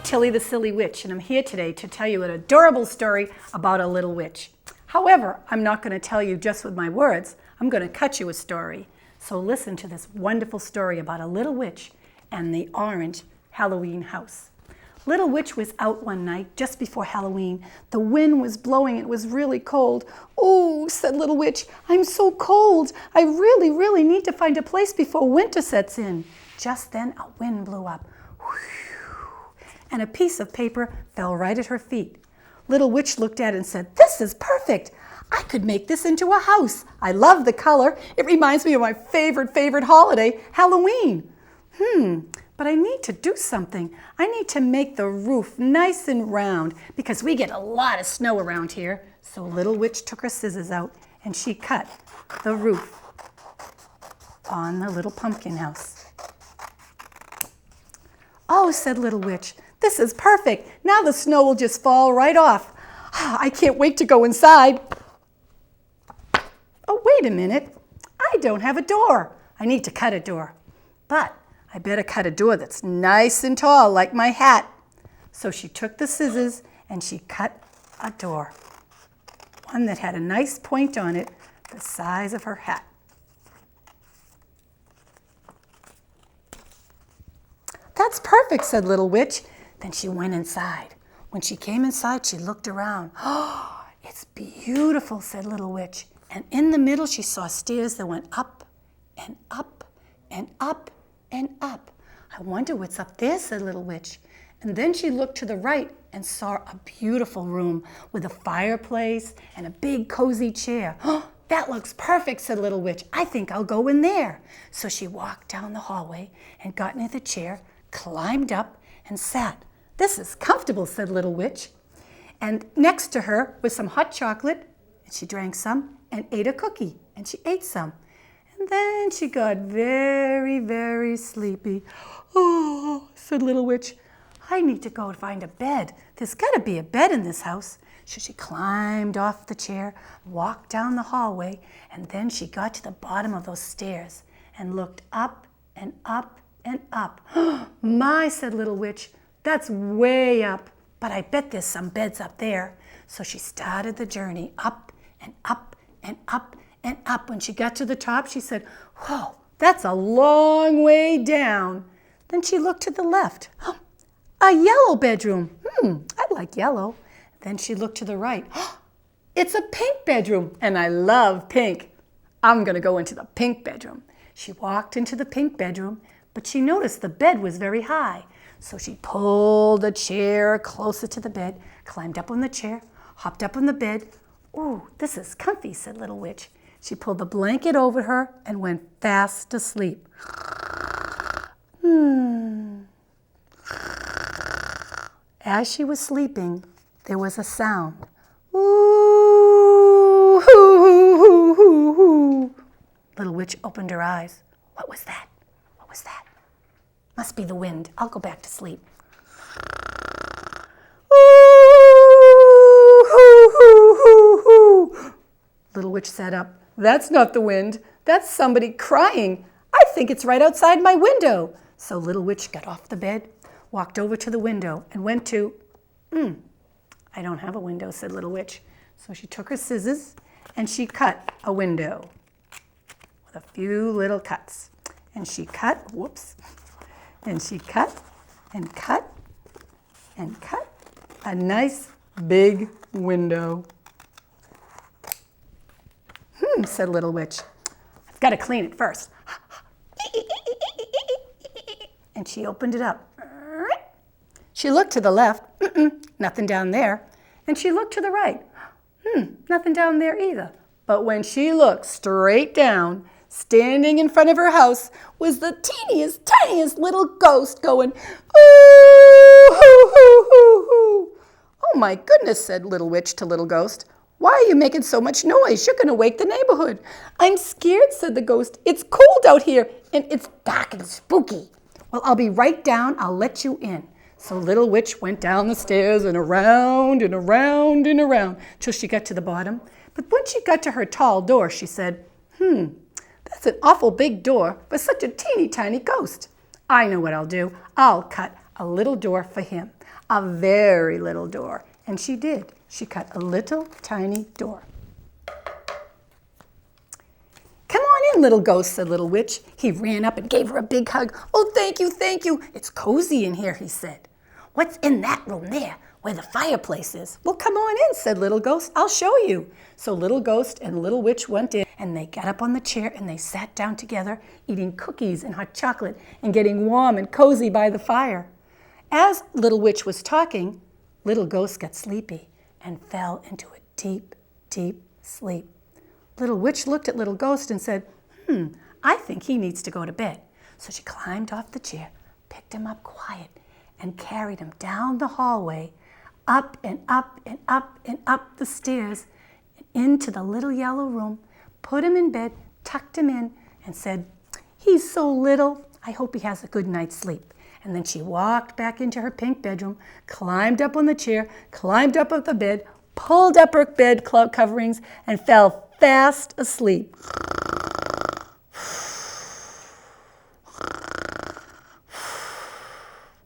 Tilly the Silly Witch, and I'm here today to tell you an adorable story about a little witch. However, I'm not going to tell you just with my words. I'm going to cut you a story. So listen to this wonderful story about a little witch and the orange Halloween house. Little Witch was out one night just before Halloween. The wind was blowing. It was really cold. "Oh," said Little Witch, "I'm so cold. I really need to find a place before winter sets in." Just then a wind blew up. And a piece of paper fell right at her feet. Little Witch looked at it and said, "This is perfect. I could make this into a house. I love the color. It reminds me of my favorite holiday, Halloween. But I need to do something. I need to make the roof nice and round because we get a lot of snow around here." So Little Witch took her scissors out and she cut the roof on the little pumpkin house. "Oh," said Little Witch, "this is perfect. Now the snow will just fall right off. I can't wait to go inside." "Oh, wait a minute. I don't have a door. I need to cut a door. But I better cut a door that's nice and tall like my hat." So she took the scissors and she cut a door. One that had a nice point on it the size of her hat. "That's perfect," said Little Witch. Then she went inside. When she came inside, she looked around. "Oh, it's beautiful," said Little Witch. And in the middle, she saw stairs that went up and up and up and up. "I wonder what's up there," said Little Witch. And then she looked to the right and saw a beautiful room with a fireplace and a big cozy chair. "Oh, that looks perfect," said Little Witch. "I think I'll go in there." So she walked down the hallway and got into the chair, climbed up and sat. "This is comfortable," said Little Witch. And next to her was some hot chocolate, and she drank some and ate a cookie, and she ate some. And then she got very sleepy. "Oh," said Little Witch, "I need to go find a bed. There's got to be a bed in this house." So she climbed off the chair, walked down the hallway, and then she got to the bottom of those stairs and looked up and up and up. "My," said Little Witch, "that's way up, but I bet there's some beds up there." So she started the journey up and up and up and up. When she got to the top, she said, "Whoa, that's a long way down." Then she looked to the left. "A yellow bedroom. I like yellow." Then she looked to the right. "It's a pink bedroom, and I love pink. I'm going to go into the pink bedroom." She walked into the pink bedroom, but she noticed the bed was very high. So she pulled the chair closer to the bed, climbed up on the chair, hopped up on the bed. "Ooh, this is comfy," said Little Witch. She pulled the blanket over her and went fast asleep. As she was sleeping, there was a sound. "Ooh, hoo, hoo, hoo, hoo." Little Witch opened her eyes. What was that? What was that? Must be the wind. I'll go back to sleep. "Ooh, hoo, hoo, hoo, hoo." Little Witch sat up. "That's not the wind. That's somebody crying. I think it's right outside my window." So Little Witch got off the bed, walked over to the window, and went to, "I don't have a window," said Little Witch. So she took her scissors and she cut a window with a few little cuts. And she cut, and she cut and cut and cut a nice big window. Said Little Witch. "I've got to clean it first." And she opened it up. She looked to the left. Nothing down there. And she looked to the right. Nothing down there either. But when she looked straight down, standing in front of her house was the tiniest little ghost going, "Ooh, hoo, hoo, hoo, hoo." "Oh my goodness," said Little Witch to Little Ghost. "Why are you making so much noise? You're going to wake the neighborhood." "I'm scared," said the ghost. "It's cold out here and it's dark and spooky." "Well, I'll be right down. I'll let you in." So Little Witch went down the stairs and around and around and around till she got to the bottom. But when she got to her tall door, she said, "That's an awful big door for such a teeny tiny ghost. I know what I'll do. I'll cut a little door for him. a very little door. And she did. She cut a little tiny door. "Come on in, little ghost," said Little Witch. He ran up and gave her a big hug. "Oh, thank you, thank you. It's cozy in here," he said. "What's in that room there, where the fireplace is?" "Well, come on in," said Little Ghost. "I'll show you." So Little Ghost and Little Witch went in, and they got up on the chair and they sat down together, eating cookies and hot chocolate and getting warm and cozy by the fire. As Little Witch was talking, Little Ghost got sleepy and fell into a deep, deep sleep. Little Witch looked at Little Ghost and said, I think he needs to go to bed. So she climbed off the chair, picked him up quiet, and carried him down the hallway, up and up and up and up the stairs, and into the little yellow room, put him in bed, tucked him in, and said, "He's so little, I hope he has a good night's sleep." And then she walked back into her pink bedroom, climbed up on the chair, climbed up on the bed, pulled up her bed coverings, and fell fast asleep.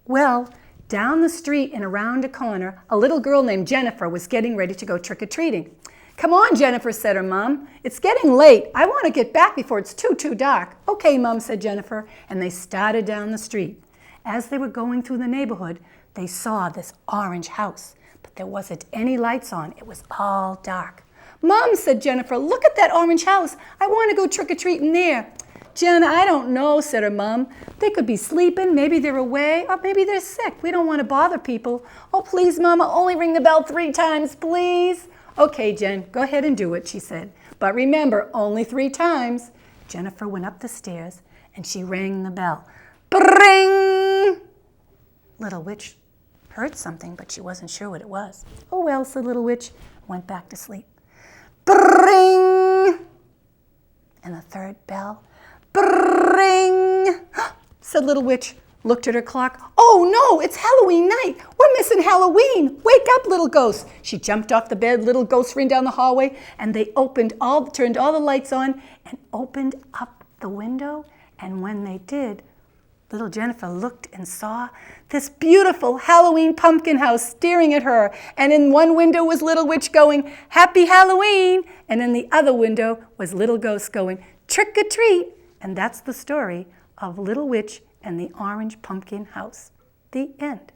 Well, down the street and around a corner, a little girl named Jennifer was getting ready to go trick-or-treating. "Come on, Jennifer," said her mom. "It's getting late. I want to get back before it's too dark." "Okay, Mom," said Jennifer, and they started down the street. As they were going through the neighborhood, they saw this orange house, but there wasn't any lights on. It was all dark. "Mom," said Jennifer, "look at that orange house. I want to go trick-or-treating there." "Jen, I don't know," said her mom. "They could be sleeping, maybe they're away, or maybe they're sick. We don't want to bother people." "Oh, please, Mama, only ring the bell 3 times, please." "Okay, Jen, go ahead and do it," she said. "But remember, only 3 times. Jennifer went up the stairs, and she rang the bell. Bring! Little Witch heard something, but she wasn't sure what it was. "Oh, well," said Little Witch, went back to sleep. Bring! And the 3rd bell. Bring! Said Little Witch, looked at her clock. "Oh no, it's Halloween night. We're missing Halloween. Wake up, Little Ghost." She jumped off the bed. Little Ghost ran down the hallway, and they turned all the lights on and opened up the window. And when they did, little Jennifer looked and saw this beautiful Halloween pumpkin house staring at her. And in one window was Little Witch going, "Happy Halloween." And in the other window was Little Ghost going, "Trick or treat." And that's the story of Little Witch and the Orange Pumpkin House. The end.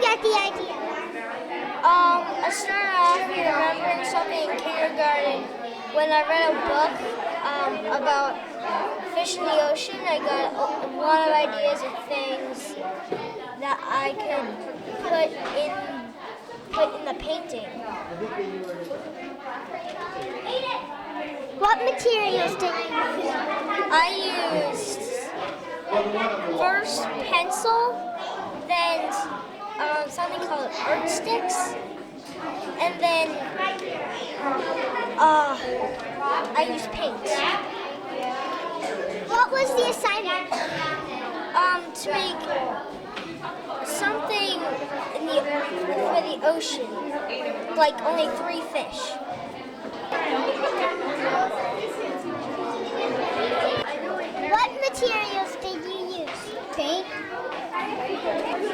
Get the idea? I started off remembering something in kindergarten when I read a book about fish in the ocean. I got a lot of ideas of things that I could put in the painting. What materials did you use? I used first pencil, then something called art sticks, and then I used paint. What was the assignment? To make something for the ocean, like only 3 fish. What materials did you use? Paint.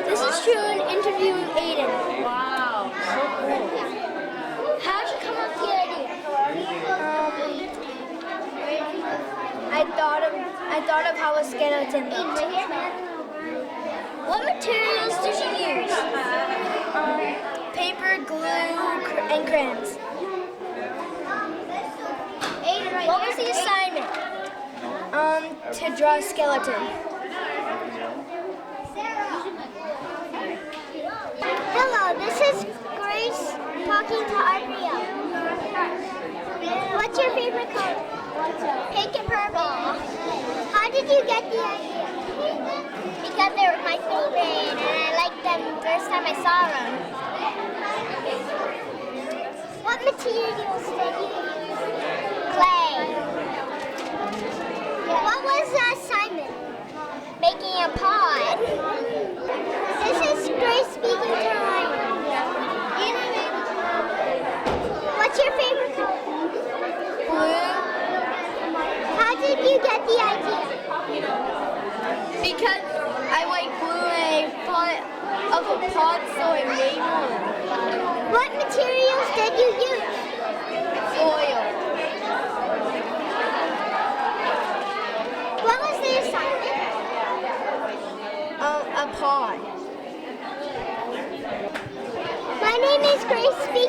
This is Truman interviewing Aiden. Wow, so cool. How did you come up with the idea? I thought of how a skeleton looked. What materials did you use? Paper, glue, and crayons. What was the assignment? To draw a skeleton. Hello, this is Grace talking to Arpia. What's your favorite color? Pink and purple. How did you get the idea? Because they were my favorite and I like them. them the first time I saw them. What materials did you use? Clay. What was the assignment? Making a pod. This is Grace speaking to Ryan. What's your favorite color? Blue. How did you get the idea? Because I like blue and I thought of a pod, so I made one. What materials did you use? Soil. What was the assignment? A pod. My name is Grace speaking.